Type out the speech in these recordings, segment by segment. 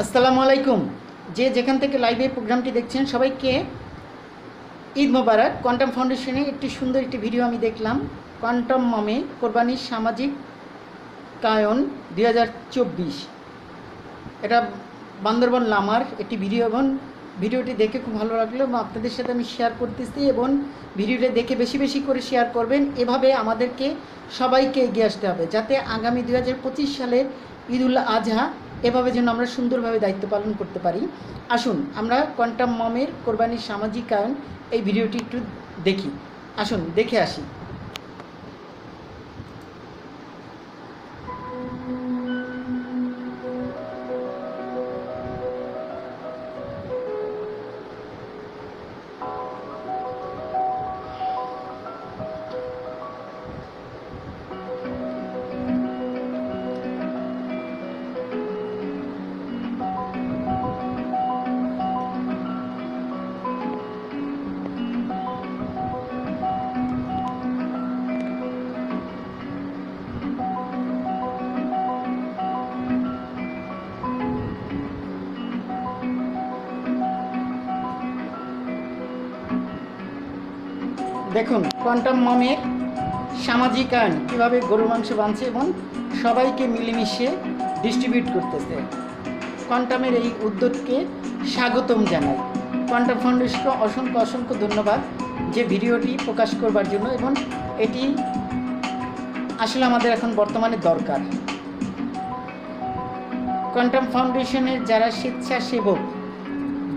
আসসালামু আলাইকুম। যে যেখান থেকে লাইভে প্রোগ্রামটি দেখছেন সবাইকে ঈদ মোবারক। কোয়ান্টাম ফাউন্ডেশনে একটি সুন্দর একটি ভিডিও আমি দেখলাম, কোয়ান্টাম মমে কোরবানির সামাজিক কায়ন 2024। এটা বান্দরবন লামার একটি ভিডিও এবং ভিডিওটি দেখে খুব ভালো লাগলো এবং আপনাদের সাথে আমি শেয়ার করতেছি এবং ভিডিওটা দেখে বেশি বেশি করে শেয়ার করবেন। এভাবে আমাদেরকে সবাইকে এগিয়ে আসতে হবে যাতে আগামী 2025 সালের ঈদুল আজহা এভাবে যেন আমরা সুন্দরভাবে দায়িত্ব পালন করতে পারি। আসুন আমরা কোয়ান্টাম মমের কোরবানির সামাজিকায়ন এই ভিডিওটি একটু দেখি, আসুন দেখে আসি। দেখুন কোয়ান্টাম মমের সামাজিকায়ন কীভাবে গরুর মাংস বানছে এবং সবাইকে মিলেমিশে ডিস্ট্রিবিউট করতেছে। কোয়ান্টামের এই উদ্যোগকে স্বাগতম জানাই। কোয়ান্টাম ফাউন্ডেশনকে অসংখ্য অসংখ্য ধন্যবাদ যে ভিডিওটি প্রকাশ করবার জন্য, এবং এটি আসলে আমাদের এখন বর্তমানে দরকার। কোয়ান্টাম ফাউন্ডেশনের যারা স্বেচ্ছাসেবক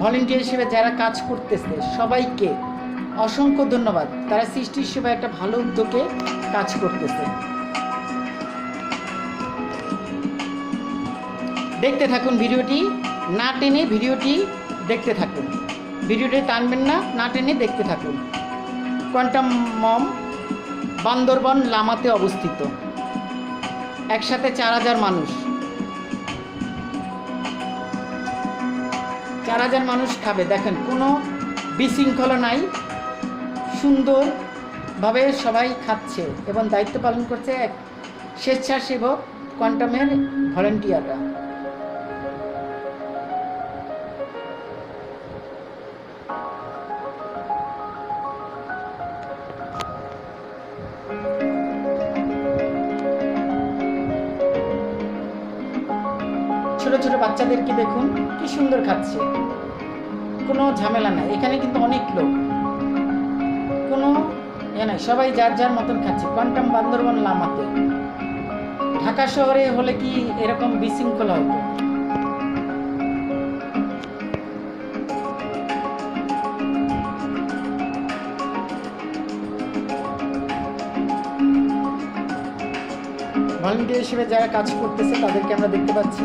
ভলেন্টিয়ার হিসেবে যারা কাজ করতেছে সবাইকে অসংখ্য ধন্যবাদ। তারা সৃষ্টির সেবা একটা ভালো উদ্যোগে কাজ করতেছে। দেখতে থাকুন ভিডিওটি, না টেনে ভিডিওটি দেখতে থাকুন। ভিডিওটি টানবেন না, না টেনে দেখতে থাকুন। কোয়ান্টাম মম বান্দরবন লামাতে অবস্থিত। একসাথে 4000 মানুষ, 4000 মানুষ খাবে। দেখেন কোনো বিশৃঙ্খলা নাই, সুন্দরভাবে সবাই খাচ্ছে এবং দায়িত্ব পালন করছে এক স্বেচ্ছাসেবক কোয়ান্টামের ভলেন্টিয়াররা। ছোট ছোট বাচ্চাদেরকে দেখুন কি সুন্দর খাচ্ছে, কোনো ঝামেলা নাই। এখানে কিন্তু অনেক লোক, কোনো নাই, সবাই যার যার মতন খাচ্ছে। কোয়ান্টাম বান্দরবন লামাতে। ঢাকা শহরে হলে কি এরকম বিশৃঙ্খলা হতো? ভলেন্টিয়ার হিসেবে যারা কাজ করতেছে তাদেরকে আমরা দেখতে পাচ্ছি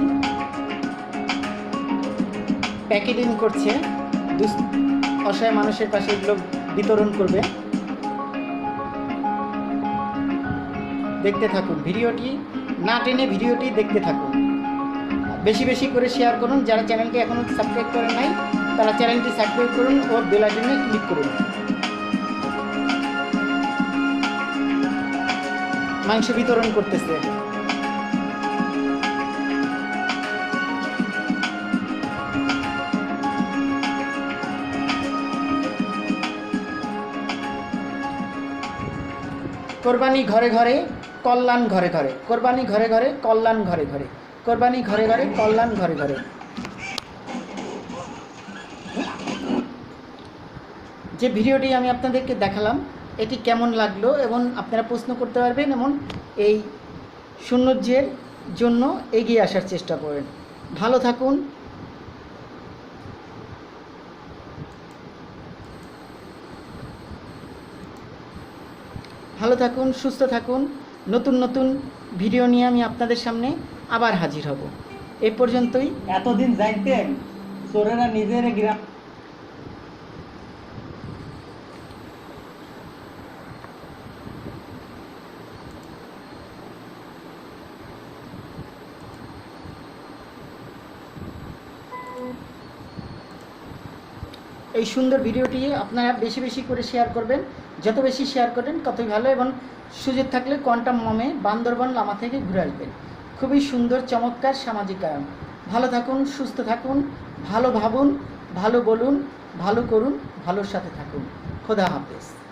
প্যাকেটিং করছে, অসহায় মানুষের পাশে এগুলো বিতরণ করবে। দেখতে থাকুন ভিডিওটি, না টেনে ভিডিওটি দেখতে থাকুন। বেশি বেশি করে শেয়ার করুন। যারা চ্যানেলটি এখনও সাবস্ক্রাইব করেন নাই তারা চ্যানেলটি সাবস্ক্রাইব করুন ও বেল আইকনে ক্লিক করুন। মাংস বিতরণ করতেছে। কোরবানি ঘরে ঘরে, কল্যাণ ঘরে ঘরে। কোরবানি ঘরে ঘরে, কল্যাণ ঘরে ঘরে। কোরবানি ঘরে ঘরে, কল্যাণ ঘরে ঘরে। যে ভিডিওটি আমি আপনাদেরকে দেখালাম এটি কেমন লাগলো এবং আপনারা প্রশ্ন করতে পারবেন এবং এই সৌন্দর্যের জন্য এগিয়ে আসার চেষ্টা করেন। ভালো থাকুন, ভালো থাকুন, সুস্থ থাকুন। নতুন নতুন ভিডিও নিয়ে আমি আপনাদের সামনে আবার হাজির হব। এ পর্যন্তই। এতদিন জানতেন চোরেরা নিজের গ্রাম এই সুন্দর ভিডিওটি আপনারা বেশি বেশি করে শেয়ার করবেন। যত বেশি শেয়ার করেন ততই ভালো, এবং সুযোগ থাকলে কোয়ান্টাম মমে বান্দরবন লামা থেকে ঘুরে আসবেন। খুবই সুন্দর চমৎকার সামাজিকায়ন। ভালো থাকুন, সুস্থ থাকুন, ভালো ভাবুন, ভালো বলুন, ভালো করুন, ভালোর সাথে থাকুন। খোদা হাফেজ।